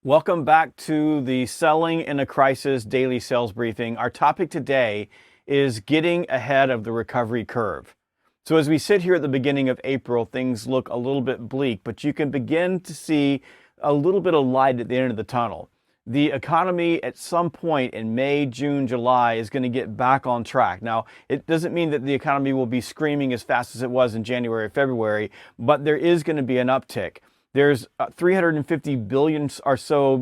Welcome back to the Selling in a Crisis Daily Sales Briefing. Our topic today is getting ahead of the recovery curve. So as we sit here at the beginning of April, things look a little bit bleak, but you can begin to see a little bit of light at the end of the tunnel. The economy at some point in May, June, July is going to get back on track. Now, it doesn't mean that the economy will be screaming as fast as it was in January or February, but there is going to be an uptick. There's 350 billion or so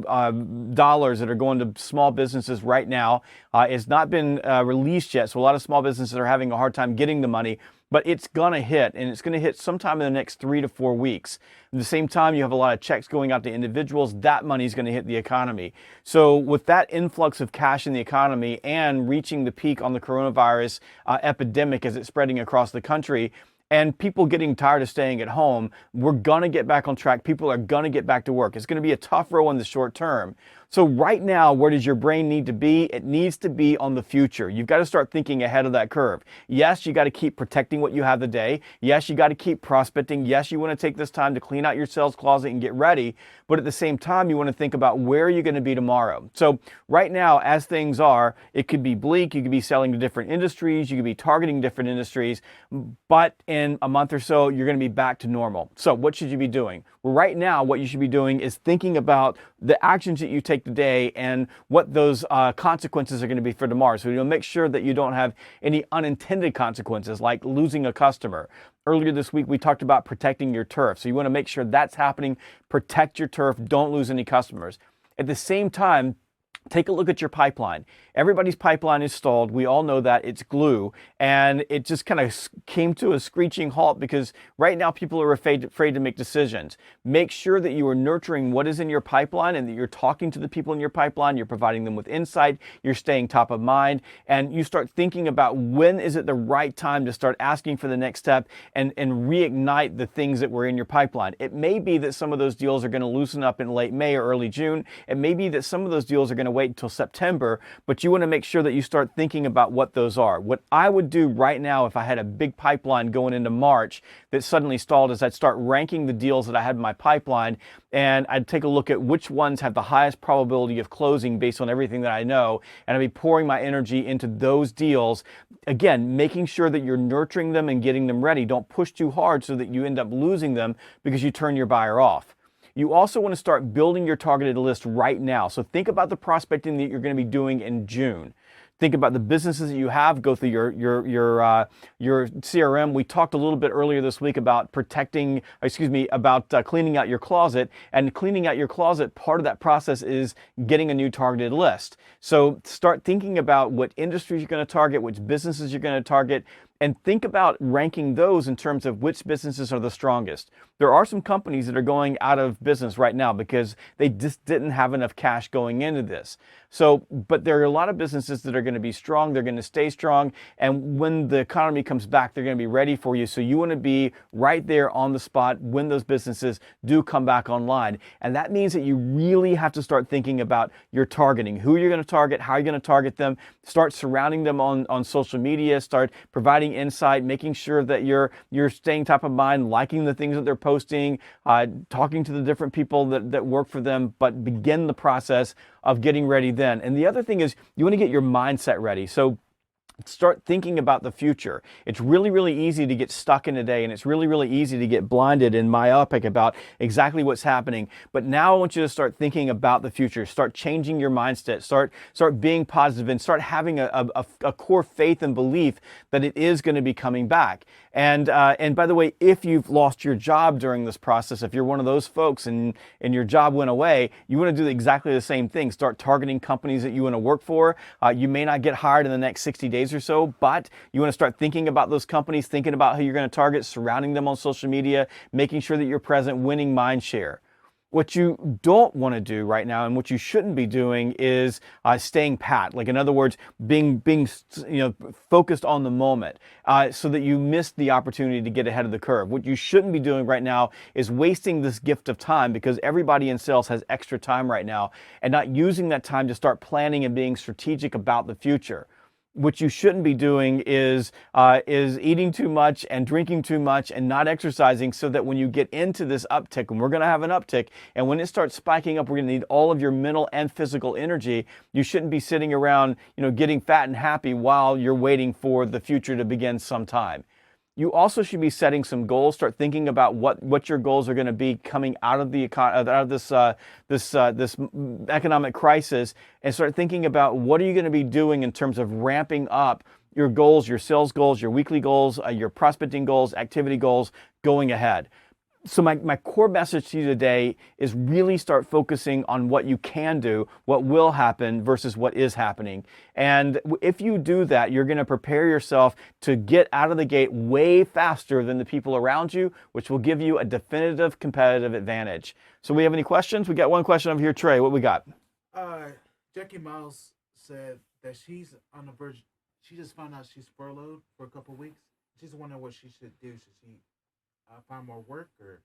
dollars that are going to small businesses right now. It's not been released yet, so a lot of small businesses are having a hard time getting the money, but it's going to hit, and it's going to hit sometime in the next 3 to 4 weeks. At the same time, you have a lot of checks going out to individuals. That money is going to hit the economy. So with that influx of cash in the economy and reaching the peak on the coronavirus epidemic as it's spreading across the country, and people getting tired of staying at home, we're going to get back on track. People are going to get back to work. It's going to be a tough row in the short term. So right now, where does your brain need to be? It needs to be on the future. You've got to start thinking ahead of that curve. Yes, you got to keep protecting what you have today. Yes, you got to keep prospecting. Yes, you want to take this time to clean out your sales closet and get ready. But at the same time, you want to think about where you're going to be tomorrow. So right now, as things are, it could be bleak. You could be selling to different industries. You could be targeting different industries. But in a month or so, you're going to be back to normal. So what should you be doing? Well, right now, what you should be doing is thinking about the actions that you take today and what those consequences are going to be for tomorrow. So you'll make sure that you don't have any unintended consequences like losing a customer. Earlier this week, we talked about protecting your turf. So you want to make sure that's happening. Protect your turf. Don't lose any customers. At the same time, take a look at your pipeline. Everybody's pipeline is stalled. We all know that. It's glue. And it just kind of came to a screeching halt because right now people are afraid to make decisions. Make sure that you are nurturing what is in your pipeline and that you're talking to the people in your pipeline. You're providing them with insight. You're staying top of mind. And you start thinking about when is it the right time to start asking for the next step and reignite the things that were in your pipeline. It may be that some of those deals are going to loosen up in late May or early June. It may be that some of those deals are going to wait until September, but you want to make sure that you start thinking about what those are. What I would do right now if I had a big pipeline going into March that suddenly stalled is I'd start ranking the deals that I had in my pipeline, and I'd take a look at which ones have the highest probability of closing based on everything that I know, and I'd be pouring my energy into those deals. Again, making sure that you're nurturing them and getting them ready. Don't push too hard so that you end up losing them because you turn your buyer off. You also want to start building your targeted list right now. So think about the prospecting that you're going to be doing in June. Think about the businesses that you have. Go through your CRM. We talked a little bit earlier this week about cleaning out your closet. And cleaning out your closet, part of that process is getting a new targeted list. So start thinking about what industries you're going to target, which businesses you're going to target, and think about ranking those in terms of which businesses are the strongest. There are some companies that are going out of business right now because they just didn't have enough cash going into this. But there are a lot of businesses that are going to be strong. They're going to stay strong. And when the economy comes back, they're going to be ready for you. So you want to be right there on the spot when those businesses do come back online. And that means that you really have to start thinking about your targeting, who you're going to target, how you're going to target them, start surrounding them on social media, start providing insight, making sure that you're staying top of mind, liking the things that they're posting, talking to the different people that work for them, but begin the process of getting ready then. And the other thing is you want to get your mindset ready. So start thinking about the future. It's really, really easy to get stuck in today, and it's really, really easy to get blinded and myopic about exactly what's happening. But now I want you to start thinking about the future. Start changing your mindset. Start being positive and start having a core faith and belief that it is going to be coming back. And by the way, if you've lost your job during this process, if you're one of those folks and your job went away, you want to do exactly the same thing. Start targeting companies that you want to work for. You may not get hired in the next 60 days or so, but you want to start thinking about those companies, thinking about who you're going to target, surrounding them on social media, making sure that you're present, winning mind share. What you don't want to do right now and what you shouldn't be doing is staying pat. Like, in other words, being focused on the moment so that you miss the opportunity to get ahead of the curve. What you shouldn't be doing right now is wasting this gift of time, because everybody in sales has extra time right now, and not using that time to start planning and being strategic about the future. what you shouldn't be doing is eating too much and drinking too much and not exercising, so that when you get into this uptick, and we're going to have an uptick, and when it starts spiking up, we're going to need all of your mental and physical energy. You shouldn't be sitting around, getting fat and happy while you're waiting for the future to begin sometime. You also should be setting some goals. Start thinking about what your goals are going to be coming out of this economic crisis, and start thinking about what are you going to be doing in terms of ramping up your goals, your sales goals, your weekly goals, your prospecting goals, activity goals going ahead. So my core message to you today is really start focusing on what you can do, what will happen versus what is happening. And if you do that, you're going to prepare yourself to get out of the gate way faster than the people around you, which will give you a definitive competitive advantage. So we have any questions? We got one question over here. Trey, what we got? Jackie Miles said that she's on the verge. She just found out she's furloughed for a couple of weeks. She's wondering what she should do. Should she find more work, or?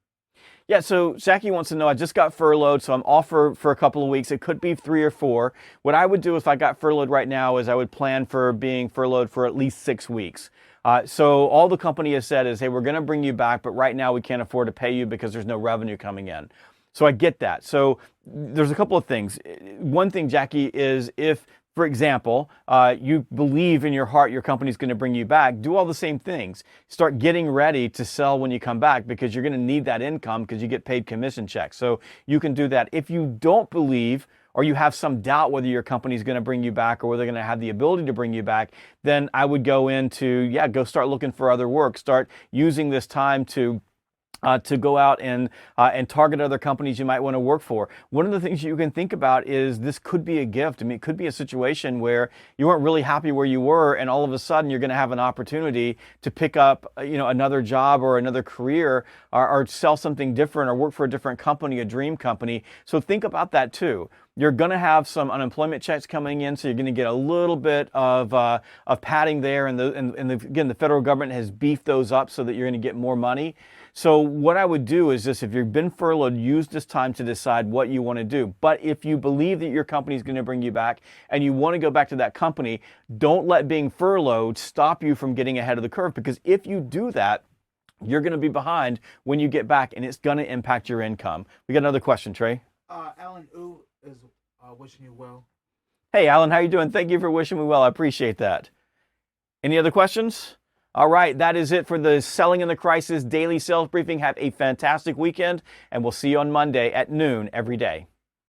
Yeah, so Jackie wants to know, I just got furloughed, so I'm off for a couple of weeks. It could be 3 or 4. What I would do if I got furloughed right now is I would plan for being furloughed for at least 6 weeks. So all the company has said is, hey, we're going to bring you back, but right now we can't afford to pay you because there's no revenue coming in. So I get that. So there's a couple of things. One thing, Jackie, is if, for example, you believe in your heart your company's going to bring you back, do all the same things. Start getting ready to sell when you come back, because you're going to need that income because you get paid commission checks. So you can do that. If you don't believe, or you have some doubt whether your company's going to bring you back or whether they're going to have the ability to bring you back, then I would go go start looking for other work. Start using this time to go out and target other companies you might want to work for. One of the things you can think about is this could be a gift. I mean, it could be a situation where you weren't really happy where you were, and all of a sudden you're going to have an opportunity to pick up, another job or another career, or sell something different, or work for a different company, a dream company. So think about that too. You're going to have some unemployment checks coming in, so you're going to get a little bit of padding there, and again, the federal government has beefed those up so that you're going to get more money. So what I would do is this: if you've been furloughed, use this time to decide what you want to do. But if you believe that your company is going to bring you back and you want to go back to that company, don't let being furloughed stop you from getting ahead of the curve, because if you do that, you're going to be behind when you get back, and it's going to impact your income. We got another question, Trey. Alan Ooh is wishing you well. Hey, Alan, how you doing? Thank you for wishing me well. I appreciate that. Any other questions? All right, that is it for the Selling in the Crisis Daily Sales Briefing. Have a fantastic weekend, and we'll see you on Monday at noon every day.